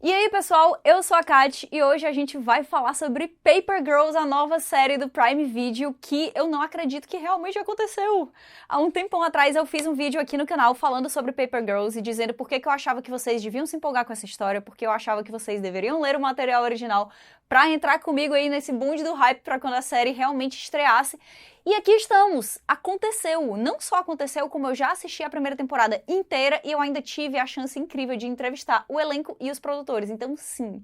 E aí, pessoal, eu sou a Kat e hoje a gente vai falar sobre Paper Girls, a nova série do Prime Video que eu não acredito que realmente aconteceu. Há um tempão atrás eu fiz um vídeo aqui no canal falando sobre Paper Girls e dizendo por que eu achava que vocês deviam se empolgar com essa história, porque eu achava que vocês deveriam ler o material original pra entrar comigo aí nesse bonde do hype pra quando a série realmente estreasse. E aqui estamos! Aconteceu! Não só aconteceu, como eu já assisti a primeira temporada inteira e eu ainda tive a chance incrível de entrevistar o elenco e os produtores. Então, sim,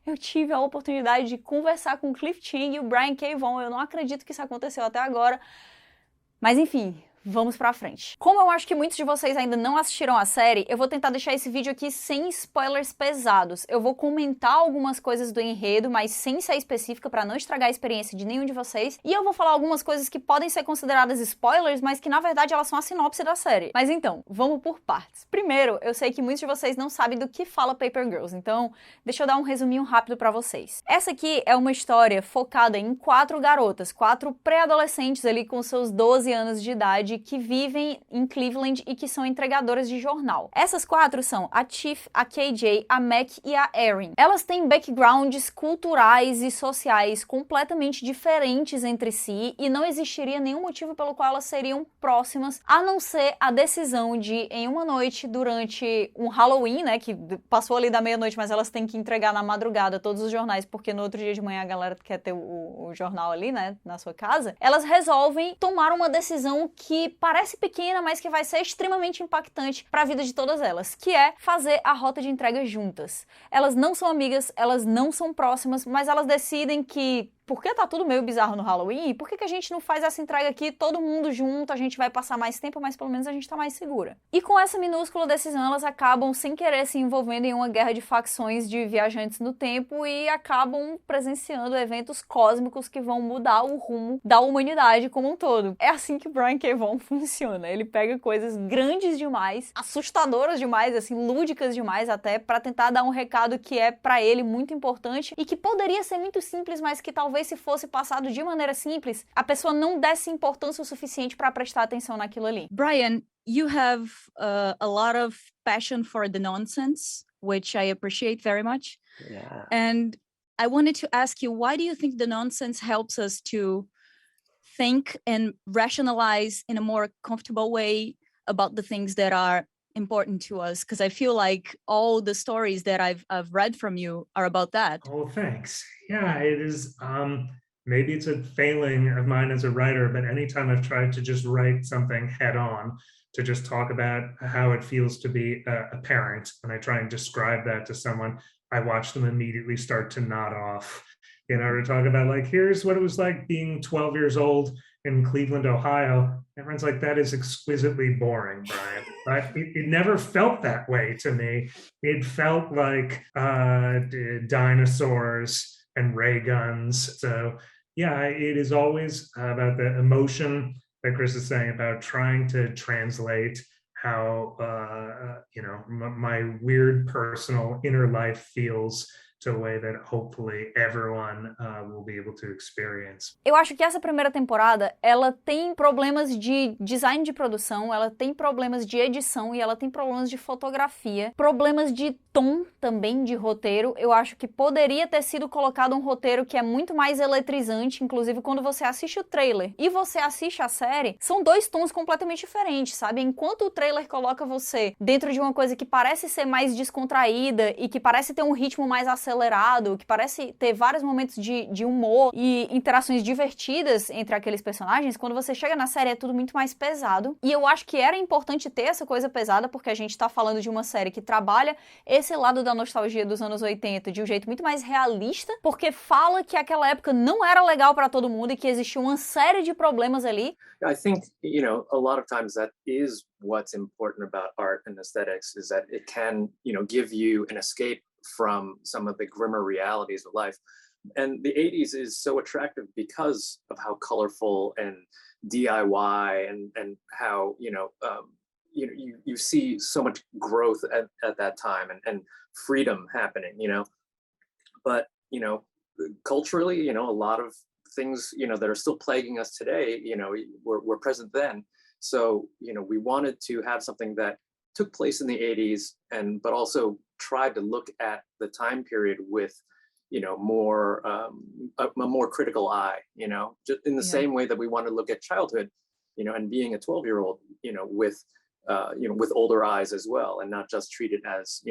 eu tive a oportunidade de conversar com o Cliff Chiang e o Brian K. Vaughan. Eu não acredito que isso aconteceu até agora. Mas enfim, vamos pra frente. Como eu acho que muitos de vocês ainda não assistiram a série, eu vou tentar deixar esse vídeo aqui sem spoilers pesados. Eu vou comentar algumas coisas do enredo, mas sem ser específica pra não estragar a experiência de nenhum de vocês. E eu vou falar algumas coisas que podem ser consideradas spoilers, mas que na verdade elas são a sinopse da série. Mas então, vamos por partes. Primeiro, eu sei que muitos de vocês não sabem do que fala Paper Girls, então deixa eu dar um resuminho rápido pra vocês. Essa aqui é uma história focada em 4 garotas, 4 pré-adolescentes ali com seus 12 anos de idade que vivem em Cleveland e que são entregadoras de jornal. Essas 4 são a Tiff, a KJ, a Mac e a Erin. Elas têm backgrounds culturais e sociais completamente diferentes entre si e não existiria nenhum motivo pelo qual elas seriam próximas, a não ser a decisão de, em uma noite durante um Halloween, né, que passou ali da meia-noite, mas elas têm que entregar na madrugada todos os jornais, porque no outro dia de manhã a galera quer ter o jornal ali, né, na sua casa. Elas resolvem tomar uma decisão que parece pequena, mas que vai ser extremamente impactante para a vida de todas elas, que é fazer a rota de entrega juntas. Elas não são amigas, elas não são próximas, mas elas decidem que porque tá tudo meio bizarro no Halloween, por que a gente não faz essa entrega aqui todo mundo junto, a gente vai passar mais tempo, mas pelo menos a gente tá mais segura. E com essa minúscula decisão, elas acabam sem querer se envolvendo em uma guerra de facções de viajantes no tempo e acabam presenciando eventos cósmicos que vão mudar o rumo da humanidade como um todo. É assim que Brian K. Vaughan funciona. Ele pega coisas grandes demais, assustadoras demais, assim, lúdicas demais até, pra tentar dar um recado que é pra ele muito importante e que poderia ser muito simples, mas que talvez se fosse passado de maneira simples, a pessoa não desse importância o suficiente para prestar atenção naquilo ali. Brian, you have a lot of passion for the nonsense, which I appreciate very much. Yeah. And I wanted to ask you, why do you think the nonsense helps us to think and rationalize in a more comfortable way about the things that are important to us? Because I feel like all the stories that I've read from you are about that. Oh, thanks. Yeah, it is. Maybe it's a failing of mine as a writer, but anytime I've tried to just write something head on, to just talk about how it feels to be a parent, and I try and describe that to someone, I watch them immediately start to nod off. You know, to talk about like, here's what it was like being 12 years old in Cleveland, Ohio. Everyone's like, that is exquisitely boring, Brian. But it never felt that way to me. It felt like dinosaurs and ray guns. So yeah, it is always about the emotion that Chris is saying about trying to translate how my weird personal inner life feels to a way that hopefully everyone will be able to experience. Eu acho que essa primeira temporada, ela tem problemas de design de produção, ela tem problemas de edição e ela tem problemas de fotografia, problemas de tom também de roteiro. Eu acho que poderia ter sido colocado um roteiro que é muito mais eletrizante, inclusive quando você assiste o trailer e você assiste a série, são 2 tons completamente diferentes, sabe? Enquanto o trailer coloca você dentro de uma coisa que parece ser mais descontraída e que parece ter um ritmo mais acelerado, que parece ter vários momentos de humor e interações divertidas entre aqueles personagens, quando você chega na série é tudo muito mais pesado. E eu acho que era importante ter essa coisa pesada, porque a gente tá falando de uma série que trabalha esse lado da nostalgia dos anos 80 de um jeito muito mais realista, porque fala que aquela época não era legal pra todo mundo e que existia uma série de problemas ali. I think, a lot of times that is what's important about art and aesthetics, is that it can, give you an escape from some of the grimmer realities of life. And the 80s is so attractive because of how colorful and DIY and how, you see so much growth at that time and freedom happening, but, culturally, a lot of things, that are still plaguing us today, were present then. So, we wanted to have something that took place in the 80s but also tried to look at the time period with, more a more critical eye, just in the same way that we want to look at childhood, and being a 12-year-old, with older eyes as well, and not just treat it as,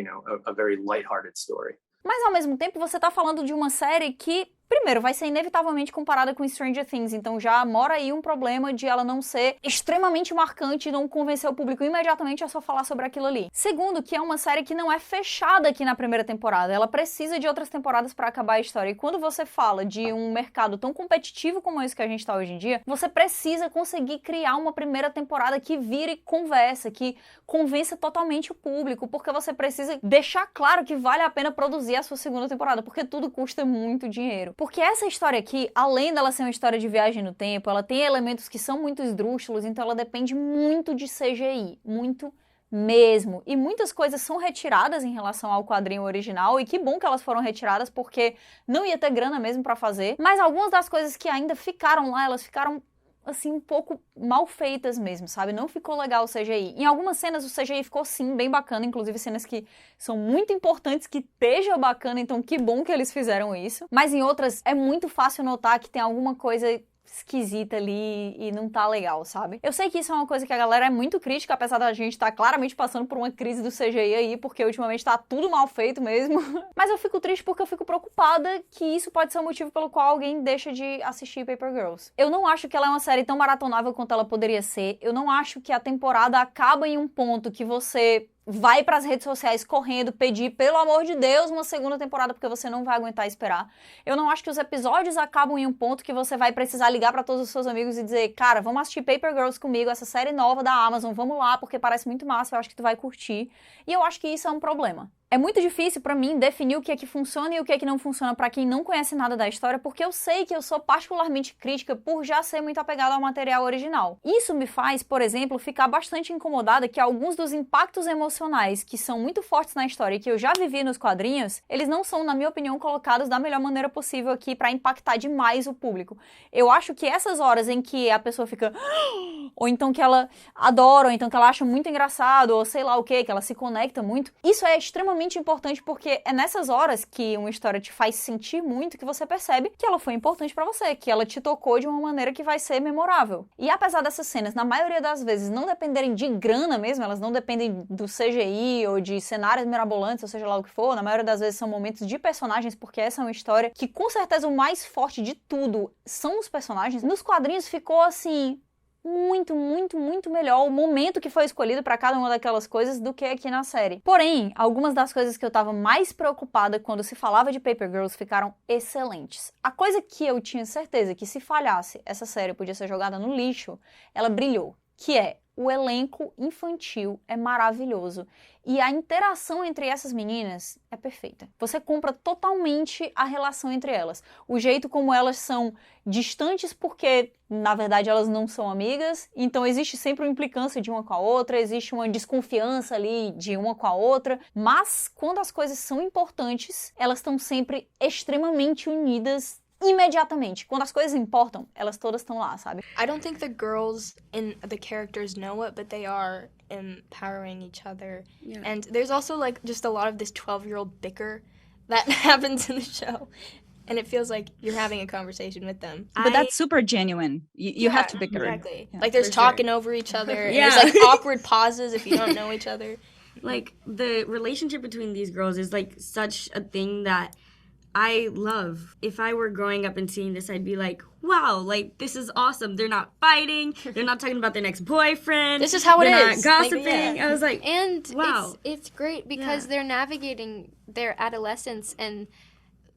a very lighthearted story. Mas ao mesmo tempo você tá falando de uma série que, primeiro, vai ser inevitavelmente comparada com Stranger Things, então já mora aí um problema de ela não ser extremamente marcante e não convencer o público imediatamente a só falar sobre aquilo ali. Segundo, que é uma série que não é fechada aqui na primeira temporada, ela precisa de outras temporadas pra acabar a história, e quando você fala de um mercado tão competitivo como esse que a gente tá hoje em dia, você precisa conseguir criar uma primeira temporada que vire conversa, que convença totalmente o público, porque você precisa deixar claro que vale a pena produzir a sua segunda temporada, porque tudo custa muito dinheiro. Porque essa história aqui, além dela ser uma história de viagem no tempo, ela tem elementos que são muito esdrúxulos, então ela depende muito de CGI, muito mesmo. E muitas coisas são retiradas em relação ao quadrinho original, e que bom que elas foram retiradas, porque não ia ter grana mesmo pra fazer. Mas algumas das coisas que ainda ficaram lá, elas ficaram assim, um pouco mal feitas mesmo, sabe? Não ficou legal o CGI. Em algumas cenas o CGI ficou sim bem bacana, inclusive cenas que são muito importantes que esteja bacana, então que bom que eles fizeram isso. Mas em outras é muito fácil notar que tem alguma coisa esquisita ali e não tá legal, sabe? Eu sei que isso é uma coisa que a galera é muito crítica, apesar da gente estar claramente passando por uma crise do CGI aí, porque ultimamente tá tudo mal feito mesmo. Mas eu fico triste porque eu fico preocupada que isso pode ser o motivo pelo qual alguém deixa de assistir Paper Girls. Eu não acho que ela é uma série tão maratonável quanto ela poderia ser. Eu não acho que a temporada acaba em um ponto que você vai pras redes sociais correndo pedir, pelo amor de Deus, uma segunda temporada, porque você não vai aguentar esperar. Eu não acho que os episódios acabam em um ponto que você vai precisar ligar pra todos os seus amigos e dizer, cara, vamos assistir Paper Girls comigo, essa série nova da Amazon, vamos lá, porque parece muito massa, eu acho que tu vai curtir. E eu acho que isso é um problema. É muito difícil pra mim definir o que é que funciona e o que é que não funciona pra quem não conhece nada da história, porque eu sei que eu sou particularmente crítica por já ser muito apegada ao material original. Isso me faz, por exemplo, ficar bastante incomodada que alguns dos impactos emocionais que são muito fortes na história e que eu já vivi nos quadrinhos, eles não são, na minha opinião, colocados da melhor maneira possível aqui pra impactar demais o público. Eu acho que essas horas em que a pessoa fica ou então que ela adora, ou então que ela acha muito engraçado, ou sei lá o que ela se conecta muito, isso é extremamente importante, porque é nessas horas que uma história te faz sentir muito que você percebe que ela foi importante pra você, que ela te tocou de uma maneira que vai ser memorável. E apesar dessas cenas, na maioria das vezes, não dependerem de grana mesmo, elas não dependem do CGI ou de cenários mirabolantes, ou seja lá o que for, na maioria das vezes são momentos de personagens, porque essa é uma história que com certeza o mais forte de tudo são os personagens. Nos quadrinhos ficou assim muito melhor o momento que foi escolhido pra cada uma daquelas coisas do que aqui na série. Porém, algumas das coisas que eu tava mais preocupada quando se falava de Paper Girls ficaram excelentes. A coisa que eu tinha certeza que se falhasse, essa série podia ser jogada no lixo, ela brilhou, que é o elenco infantil é maravilhoso. E a interação entre essas meninas é perfeita. Você compra totalmente a relação entre elas. O jeito como elas são distantes porque, na verdade, elas não são amigas. Então existe sempre uma implicância de uma com a outra, existe uma desconfiança ali de uma com a outra. Mas, quando as coisas são importantes, elas estão sempre extremamente unidas imediatamente. Quando as coisas importam, elas todas estão lá, sabe? I don't think the girls and the characters know it, but they are empowering each other. Yeah. And there's also like just a lot of this 12-year-old bicker that happens in the show. And it feels like you're having a conversation with them. But that's super genuine. You have to bicker. Exactly. Yeah, like there's for sure. talking over each other. And Yeah. there's like awkward pauses if you don't know each other. Like, the relationship between these girls is, like, such a thing that I love. If I were growing up and seeing this, I'd be like, wow, like, this is awesome. They're not fighting. They're not talking about their next boyfriend. This is how it They're is. not Like, gossiping. yeah. I was like, And wow. it's great because Yeah. they're navigating their adolescence, and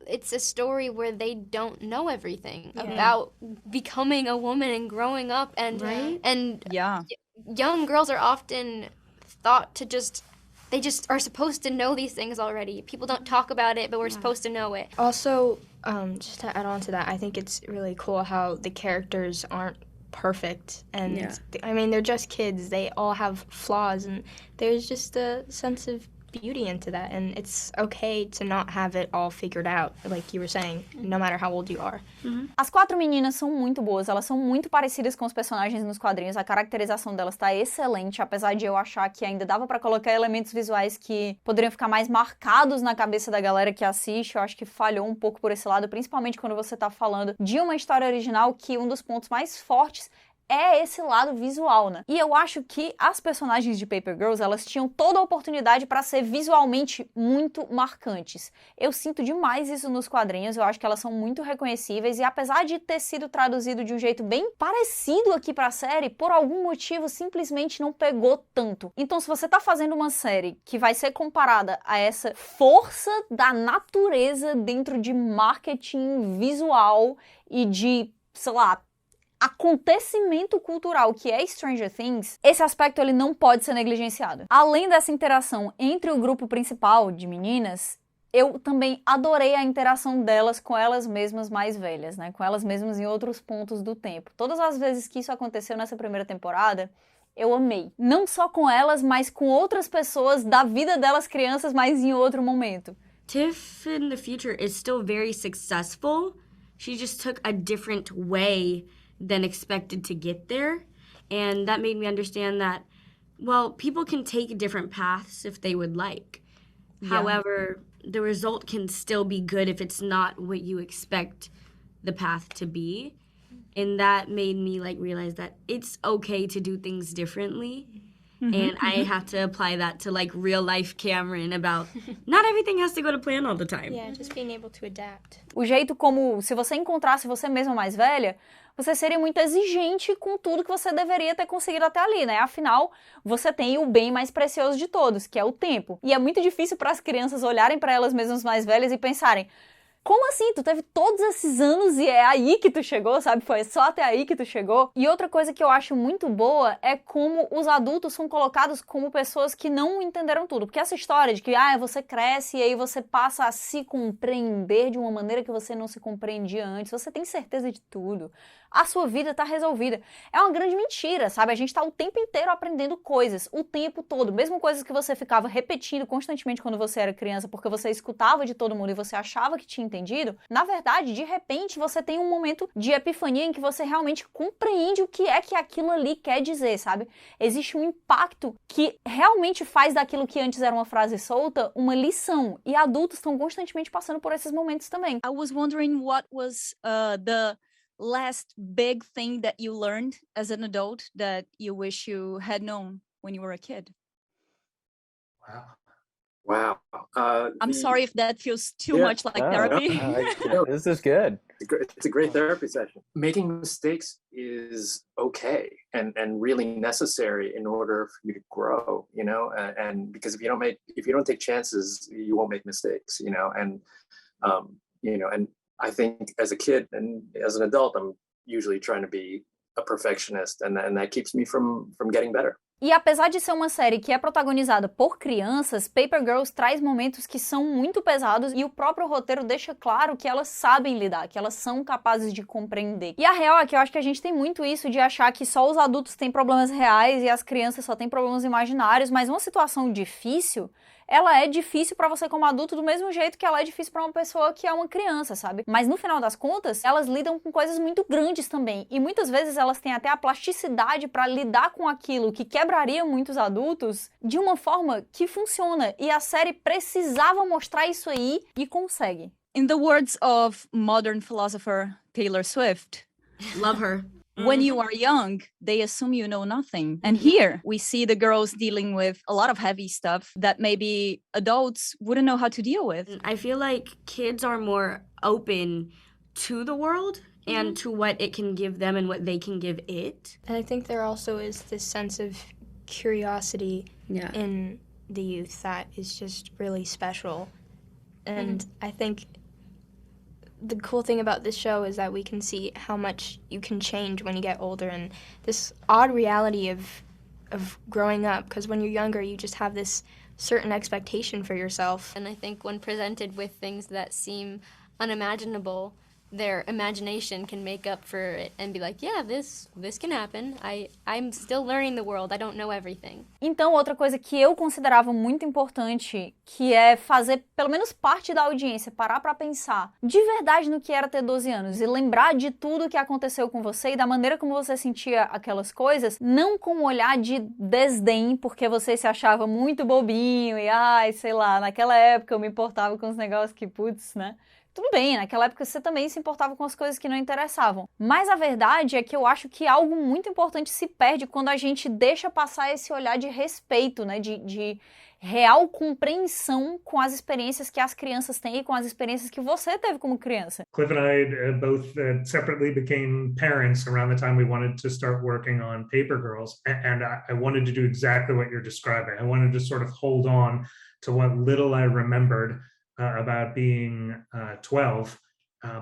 it's a story where they don't know everything about becoming a woman and growing up, and Right? and Yeah. young girls are often thought to they just are supposed to know these things already. People don't talk about it, but we're supposed to know it. Also, just to add on to that, I think it's really cool how the characters aren't perfect. And Yeah. I mean, they're just kids. They all have flaws, and there's just a sense of beauty into that, and it's okay to not have it all figured out, like you were saying, no matter how old you are. As 4 meninas são muito boas, elas são muito parecidas com os personagens nos quadrinhos, a caracterização delas tá excelente, apesar de eu achar que ainda dava pra colocar elementos visuais que poderiam ficar mais marcados na cabeça da galera que assiste. Eu acho que falhou um pouco por esse lado, principalmente quando você tá falando de uma história original, que um dos pontos mais fortes é esse lado visual, né? E eu acho que as personagens de Paper Girls, elas tinham toda a oportunidade para ser visualmente muito marcantes. Eu sinto demais isso nos quadrinhos, eu acho que elas são muito reconhecíveis, e apesar de ter sido traduzido de um jeito bem parecido aqui pra série, por algum motivo simplesmente não pegou tanto. Então, se você tá fazendo uma série que vai ser comparada a essa força da natureza dentro de marketing visual e de, sei lá, acontecimento cultural que é Stranger Things, esse aspecto ele não pode ser negligenciado. Além dessa interação entre o grupo principal de meninas, eu também adorei a interação delas com elas mesmas mais velhas, né? Com elas mesmas em outros pontos do tempo. Todas as vezes que isso aconteceu nessa primeira temporada, eu amei. Não só com elas, mas com outras pessoas da vida delas crianças, mas em outro momento. Tiff in the future is still very successful. She just took a different way than expected to get there. And that made me understand that, well, people can take different paths if they would like. Yeah. However, the result can still be good if it's not what you expect the path to be. And that made me realize that it's okay to do things differently. And I have to apply that to real life Cameron about not everything has to go to plan all the time. Yeah, just being able to adapt. O jeito como, se você encontrasse você mesma mais velha, você seria muito exigente com tudo que você deveria ter conseguido até ali, né? Afinal, você tem o bem mais precioso de todos, que é o tempo. E é muito difícil para as crianças olharem para elas mesmas mais velhas e pensarem: como assim? Tu teve todos esses anos e é aí que tu chegou, sabe? Foi só até aí que tu chegou. E outra coisa que eu acho muito boa é como os adultos são colocados como pessoas que não entenderam tudo. Porque essa história de que você cresce e aí você passa a se compreender de uma maneira que você não se compreendia antes, você tem certeza de tudo, a sua vida tá resolvida, é uma grande mentira, sabe? A gente tá o tempo inteiro aprendendo coisas, o tempo todo, mesmo coisas que você ficava repetindo constantemente quando você era criança, porque você escutava de todo mundo e você achava que tinha entendido. Na verdade, de repente, você tem um momento de epifania em que você realmente compreende o que é que aquilo ali quer dizer, sabe? Existe um impacto que realmente faz daquilo que antes era uma frase solta uma lição, e adultos estão constantemente passando por esses momentos também. I was wondering what was the last big thing that you learned as an adult that you wish you had known when you were a kid? Wow. I'm sorry if that feels too much like therapy. This is good. It's a great therapy session. Making mistakes is okay and really necessary in order for you to grow, and because if you don't take chances, you won't make mistakes, and I think as a kid and as an adult, I'm usually trying to be a perfectionist, and that keeps me from getting better. E apesar de ser uma série que é protagonizada por crianças, Paper Girls traz momentos que são muito pesados, e o próprio roteiro deixa claro que elas sabem lidar, que elas são capazes de compreender. E a real é que eu acho que a gente tem muito isso de achar que só os adultos têm problemas reais e as crianças só têm problemas imaginários, mas uma situação difícil, ela é difícil pra você como adulto do mesmo jeito que ela é difícil pra uma pessoa que é uma criança, sabe? Mas no final das contas, elas lidam com coisas muito grandes também, e muitas vezes elas têm até a plasticidade pra lidar com aquilo que quebraria muitos adultos de uma forma que funciona, e a série precisava mostrar isso aí e consegue. In the words of modern philosopher Taylor Swift, Love her. when you are young, they assume you know nothing. And here we see the girls dealing with a lot of heavy stuff that maybe adults wouldn't know how to deal with. I feel like kids are more open to the world and to what it can give them and what they can give it. And I think there also is this sense of curiosity Yeah. in the youth that is just really special. And I think the cool thing about this show is that we can see how much you can change when you get older, and this odd reality of growing up, because when you're younger you just have this certain expectation for yourself. And I think when presented with things that seem unimaginable, their imagination can make up for it and be like, yeah, this can happen. I'm still learning the world. I don't know everything. Então, outra coisa que eu considerava muito importante, que é fazer pelo menos parte da audiência parar pra pensar de verdade no que era ter 12 anos e lembrar de tudo que aconteceu com você e da maneira como você sentia aquelas coisas, não com um olhar de desdém, porque você se achava muito bobinho e, ai, sei lá, naquela época eu me importava com os negócios que, putz, né? Tudo bem, naquela época você também se importava com as coisas que não interessavam. Mas a verdade é que eu acho que algo muito importante se perde quando a gente deixa passar esse olhar de respeito, né? De real compreensão com as experiências que as crianças têm e com as experiências que você teve como criança. Cliff and I both separately became parents around the time we wanted to start working on Paper Girls. And I wanted to do exactly what you're describing. I wanted to sort of hold on to what little I remembered about being 12.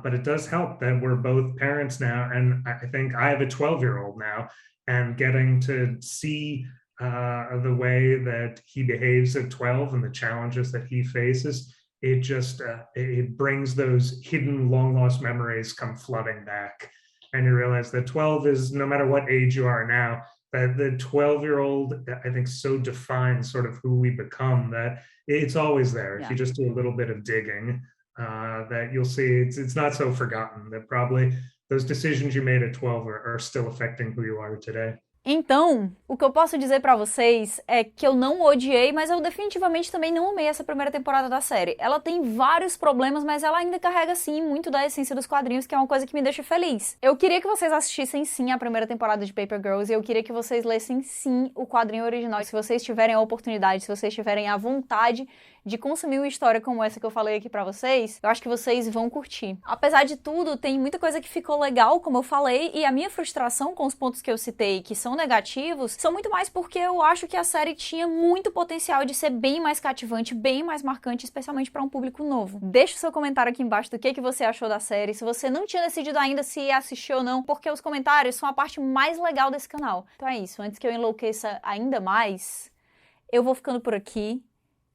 But it does help that we're both parents now. And I think I have a 12-year-old now, and getting to see the way that he behaves at 12 and the challenges that he faces, it just, it brings those hidden long lost memories come flooding back. And you realize that 12 is, no matter what age you are now, that the 12-year-old, I think, so defines sort of who we become, that it's always there. If you just do a little bit of digging, that you'll see it's not so forgotten, that probably those decisions you made at 12 are still affecting who you are today. Então, o que eu posso dizer pra vocês é que eu não odiei, mas eu definitivamente também não amei essa primeira temporada da série. Ela tem vários problemas, mas ela ainda carrega, sim, muito da essência dos quadrinhos, que é uma coisa que me deixa feliz. Eu queria que vocês assistissem, sim, a primeira temporada de Paper Girls, e eu queria que vocês lessem, sim, o quadrinho original. Se vocês tiverem a oportunidade, se vocês tiverem a vontade de consumir uma história como essa que eu falei aqui pra vocês, eu acho que vocês vão curtir. Apesar de tudo, tem muita coisa que ficou legal, como eu falei, e a minha frustração com os pontos que eu citei, que são negativos, são muito mais porque eu acho que a série tinha muito potencial de ser bem mais cativante, bem mais marcante, especialmente para um público novo. Deixa o seu comentário aqui embaixo do que você achou da série, se você não tinha decidido ainda se ia assistir ou não, porque os comentários são a parte mais legal desse canal. Então é isso, antes que eu enlouqueça ainda mais, eu vou ficando por aqui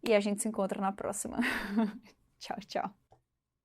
e a gente se encontra na próxima. Tchau, tchau.